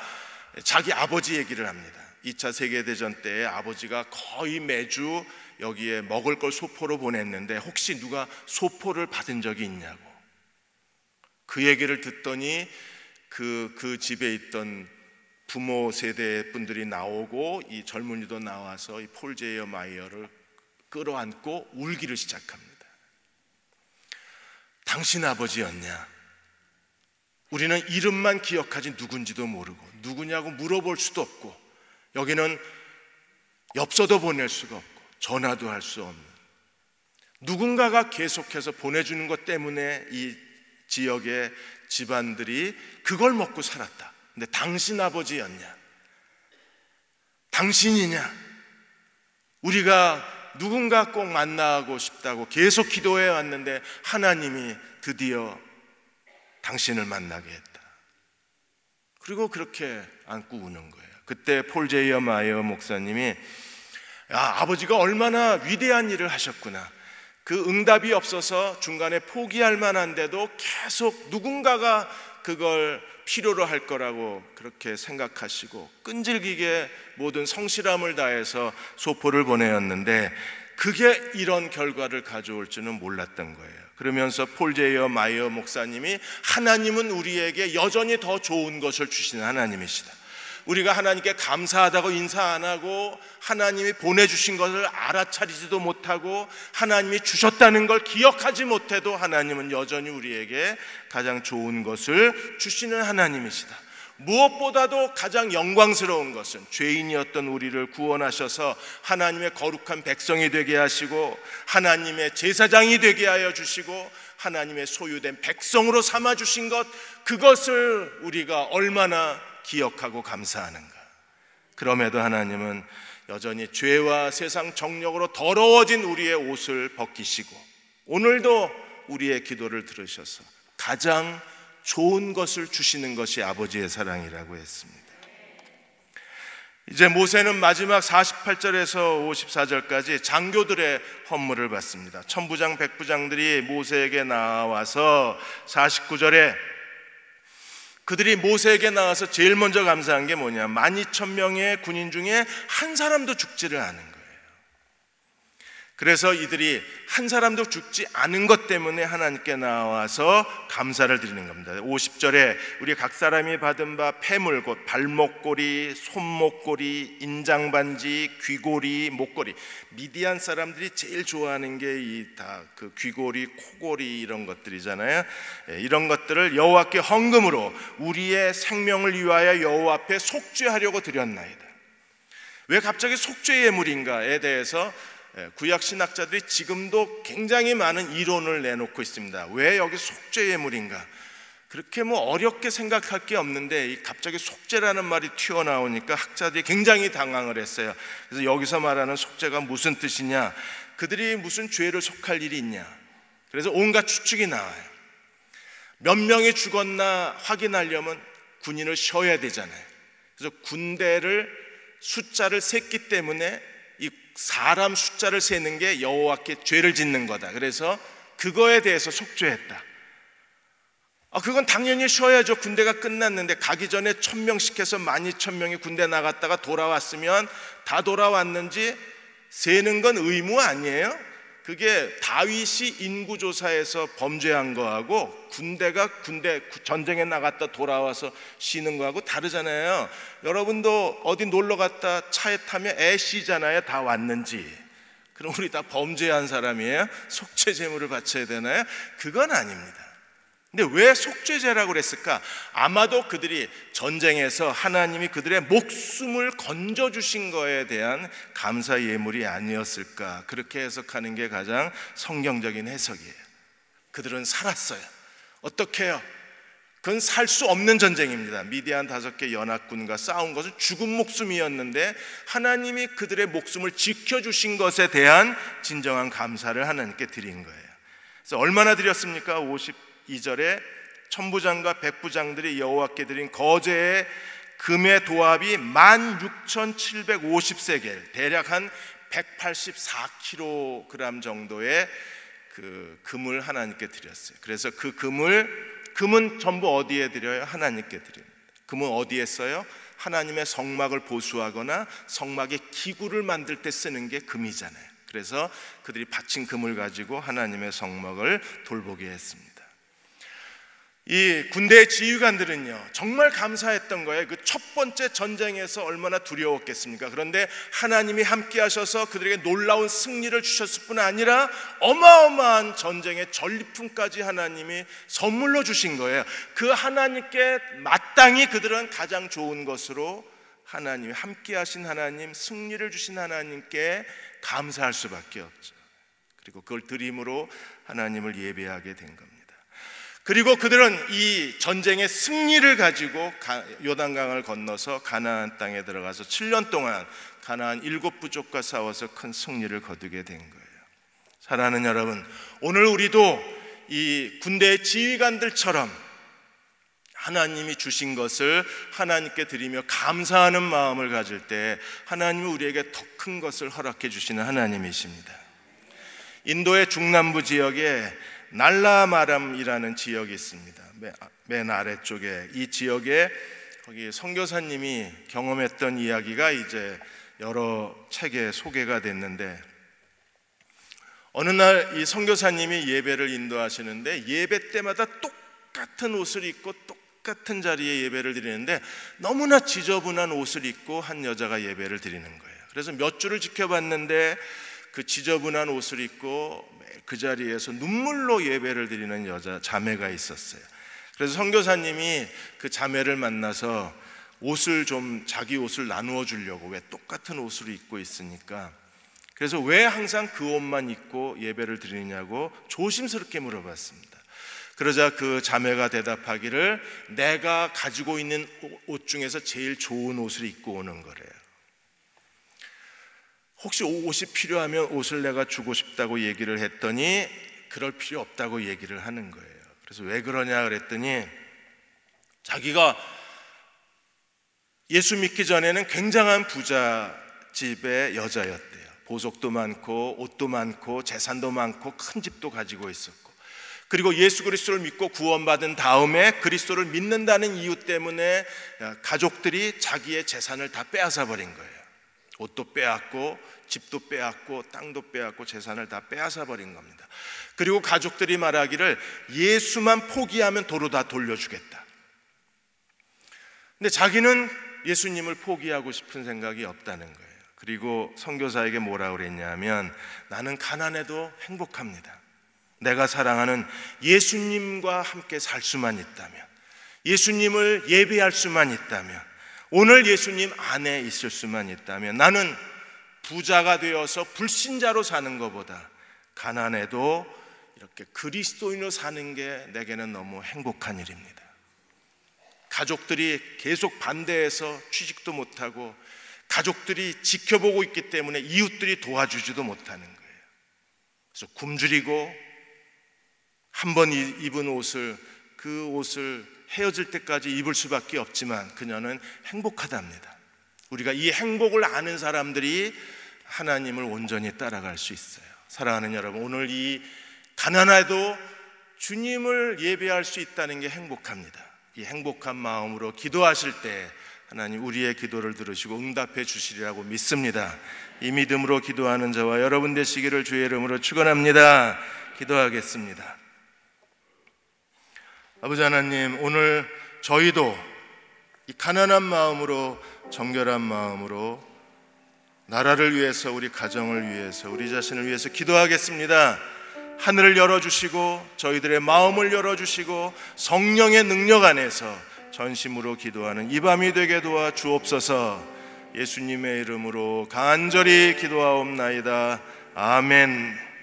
자기 아버지 얘기를 합니다. 2차 세계대전 때 아버지가 거의 매주 여기에 먹을 걸 소포로 보냈는데 혹시 누가 소포를 받은 적이 있냐고. 그 얘기를 듣더니 그 집에 있던 부모 세대 분들이 나오고 이 젊은이도 나와서 이 폴 제이 마이어를 끌어안고 울기를 시작합니다. 당신 아버지였냐? 우리는 이름만 기억하지 누군지도 모르고 누구냐고 물어볼 수도 없고 여기는 엽서도 보낼 수가 없고 전화도 할 수 없는 누군가가 계속해서 보내주는 것 때문에 이 지역의 집안들이 그걸 먹고 살았다. 근데 당신 아버지였냐? 당신이냐? 우리가 누군가 꼭 만나고 싶다고 계속 기도해 왔는데 하나님이 드디어 당신을 만나게 했다. 그리고 그렇게 안고 우는 거예요. 그때 폴 제이 마이어 목사님이 아버지가 얼마나 위대한 일을 하셨구나. 그 응답이 없어서 중간에 포기할 만한데도 계속 누군가가 그걸 필요로 할 거라고 그렇게 생각하시고 끈질기게 모든 성실함을 다해서 소포를 보내었는데 그게 이런 결과를 가져올 줄은 몰랐던 거예요. 그러면서 폴 제이 마이어 목사님이 하나님은 우리에게 여전히 더 좋은 것을 주시는 하나님이시다. 우리가 하나님께 감사하다고 인사 안 하고 하나님이 보내주신 것을 알아차리지도 못하고 하나님이 주셨다는 걸 기억하지 못해도 하나님은 여전히 우리에게 가장 좋은 것을 주시는 하나님이시다. 무엇보다도 가장 영광스러운 것은 죄인이었던 우리를 구원하셔서 하나님의 거룩한 백성이 되게 하시고 하나님의 제사장이 되게 하여 주시고 하나님의 소유된 백성으로 삼아 주신 것, 그것을 우리가 얼마나 기억하고 감사하는가. 그럼에도 하나님은 여전히 죄와 세상 정욕으로 더러워진 우리의 옷을 벗기시고 오늘도 우리의 기도를 들으셔서 가장 좋은 것을 주시는 것이 아버지의 사랑이라고 했습니다. 이제 모세는 마지막 48절에서 54절까지 장교들의 헌물을 받습니다. 천부장 백부장들이 모세에게 나와서 49절에 그들이 모세에게 나와서 제일 먼저 감사한 게 뭐냐, 12,000명의 군인 중에 한 사람도 죽지를 않은 거예요. 그래서 이들이 한 사람도 죽지 않은 것 때문에 하나님께 나와서 감사를 드리는 겁니다. 50절에 우리 각 사람이 받은 바 폐물, 곧 발목고리, 손목고리, 인장반지, 귀고리, 목고리. 미디안 사람들이 제일 좋아하는 게 이 다 그 귀고리, 코고리 이런 것들이잖아요. 이런 것들을 여호와께 헌금으로 우리의 생명을 위하여 여호와 앞에 속죄하려고 드렸나이다. 왜 갑자기 속죄 예물인가에 대해서 구약 신학자들이 지금도 굉장히 많은 이론을 내놓고 있습니다. 왜 여기 속죄 예물인가? 그렇게 뭐 어렵게 생각할 게 없는데 갑자기 속죄라는 말이 튀어나오니까 학자들이 굉장히 당황을 했어요. 그래서 여기서 말하는 속죄가 무슨 뜻이냐, 그들이 무슨 죄를 속할 일이 있냐, 그래서 온갖 추측이 나와요. 몇 명이 죽었나 확인하려면 군인을 쉬어야 되잖아요. 그래서 군대를 숫자를 셌기 때문에 이 사람 숫자를 세는 게 여호와께 죄를 짓는 거다. 그래서 그거에 대해서 속죄했다. 그건 당연히 쉬어야죠. 군대가 끝났는데 가기 전에 1,000명씩 해서 12,000명이 군대 나갔다가 돌아왔으면 다 돌아왔는지 세는 건 의무 아니에요? 그게 다윗이 인구조사에서 범죄한 거하고 군대 전쟁에 나갔다 돌아와서 쉬는 거하고 다르잖아요. 여러분도 어디 놀러 갔다 차에 타면 쉬잖아요. 다 왔는지. 그럼 우리 다 범죄한 사람이에요? 속죄 제물을 바쳐야 되나요? 그건 아닙니다. 근데 왜 속죄제라고 그랬을까? 아마도 그들이 전쟁에서 하나님이 그들의 목숨을 건져주신 거에 대한 감사 예물이 아니었을까, 그렇게 해석하는 게 가장 성경적인 해석이에요. 그들은 살았어요. 어떻게 해요? 그건 살 수 없는 전쟁입니다. 미디안 5개 연합군과 싸운 것은 죽은 목숨이었는데 하나님이 그들의 목숨을 지켜주신 것에 대한 진정한 감사를 하나님께 드린 거예요. 그래서 얼마나 드렸습니까? 52절에 천부장과 백부장들이 여호와께 드린 거제의 금의 도합이 16,750세겔, 대략 한 184kg 정도의 그 금을 하나님께 드렸어요. 그래서 그 금은 전부 어디에 드려요? 하나님께 드립니다. 금은 어디에 써요? 하나님의 성막을 보수하거나 성막의 기구를 만들 때 쓰는 게 금이잖아요. 그래서 그들이 바친 금을 가지고 하나님의 성막을 돌보게 했습니다. 이 군대의 지휘관들은요 정말 감사했던 거예요. 그 첫 번째 전쟁에서 얼마나 두려웠겠습니까? 그런데 하나님이 함께 하셔서 그들에게 놀라운 승리를 주셨을 뿐 아니라 어마어마한 전쟁의 전리품까지 하나님이 선물로 주신 거예요. 그 하나님께 마땅히 그들은 가장 좋은 것으로 하나님이 함께 하신 하나님, 승리를 주신 하나님께 감사할 수밖에 없죠. 그리고 그걸 드림으로 하나님을 예배하게 된 겁니다. 그리고 그들은 이 전쟁의 승리를 가지고 요단강을 건너서 가나안 땅에 들어가서 7년 동안 가나안 7부족과 싸워서 큰 승리를 거두게 된 거예요. 사랑하는 여러분, 오늘 우리도 이 군대의 지휘관들처럼 하나님이 주신 것을 하나님께 드리며 감사하는 마음을 가질 때 하나님은 우리에게 더 큰 것을 허락해 주시는 하나님이십니다. 인도의 중남부 지역에 날라마람이라는 지역이 있습니다. 맨 아래쪽에 이 지역에 거기 선교사님이 경험했던 이야기가 이제 여러 책에 소개가 됐는데, 어느 날 이 선교사님이 예배를 인도하시는데 예배 때마다 똑같은 옷을 입고 똑같은 자리에 예배를 드리는데 너무나 지저분한 옷을 입고 한 여자가 예배를 드리는 거예요. 그래서 몇 주를 지켜봤는데 그 지저분한 옷을 입고 그 자리에서 눈물로 예배를 드리는 여자 자매가 있었어요. 그래서 선교사님이 그 자매를 만나서 자기 옷을 나누어 주려고, 왜 똑같은 옷을 입고 있으니까, 그래서 왜 항상 그 옷만 입고 예배를 드리냐고 조심스럽게 물어봤습니다. 그러자 그 자매가 대답하기를 내가 가지고 있는 옷 중에서 제일 좋은 옷을 입고 오는 거래요. 혹시 옷이 필요하면 옷을 내가 주고 싶다고 얘기를 했더니 그럴 필요 없다고 얘기를 하는 거예요. 그래서 왜 그러냐 그랬더니 자기가 예수 믿기 전에는 굉장한 부자 집의 여자였대요. 보석도 많고 옷도 많고 재산도 많고 큰 집도 가지고 있었고, 그리고 예수 그리스도를 믿고 구원받은 다음에 그리스도를 믿는다는 이유 때문에 가족들이 자기의 재산을 다 빼앗아 버린 거예요. 옷도 빼앗고 집도 빼앗고 땅도 빼앗고 재산을 다 빼앗아 버린 겁니다. 그리고 가족들이 말하기를 예수만 포기하면 도로 다 돌려주겠다. 근데 자기는 예수님을 포기하고 싶은 생각이 없다는 거예요. 그리고 선교사에게 뭐라 그랬냐면, 나는 가난해도 행복합니다. 내가 사랑하는 예수님과 함께 살 수만 있다면, 예수님을 예배할 수만 있다면, 오늘 예수님 안에 있을 수만 있다면, 나는 부자가 되어서 불신자로 사는 것보다 가난해도 이렇게 그리스도인으로 사는 게 내게는 너무 행복한 일입니다. 가족들이 계속 반대해서 취직도 못하고, 가족들이 지켜보고 있기 때문에 이웃들이 도와주지도 못하는 거예요. 그래서 굶주리고 한 번 입은 옷을, 그 옷을 헤어질 때까지 입을 수밖에 없지만 그녀는 행복하답니다. 우리가 이 행복을 아는 사람들이 하나님을 온전히 따라갈 수 있어요. 사랑하는 여러분, 오늘 이 가난해도 주님을 예배할 수 있다는 게 행복합니다. 이 행복한 마음으로 기도하실 때 하나님 우리의 기도를 들으시고 응답해 주시리라고 믿습니다. 이 믿음으로 기도하는 저와 여러분 되시기를 주의 이름으로 축원합니다. 기도하겠습니다. 아버지 하나님, 오늘 저희도 이 가난한 마음으로, 정결한 마음으로 나라를 위해서, 우리 가정을 위해서, 우리 자신을 위해서 기도하겠습니다. 하늘을 열어주시고 저희들의 마음을 열어주시고 성령의 능력 안에서 전심으로 기도하는 이 밤이 되게 도와 주옵소서. 예수님의 이름으로 간절히 기도하옵나이다. 아멘.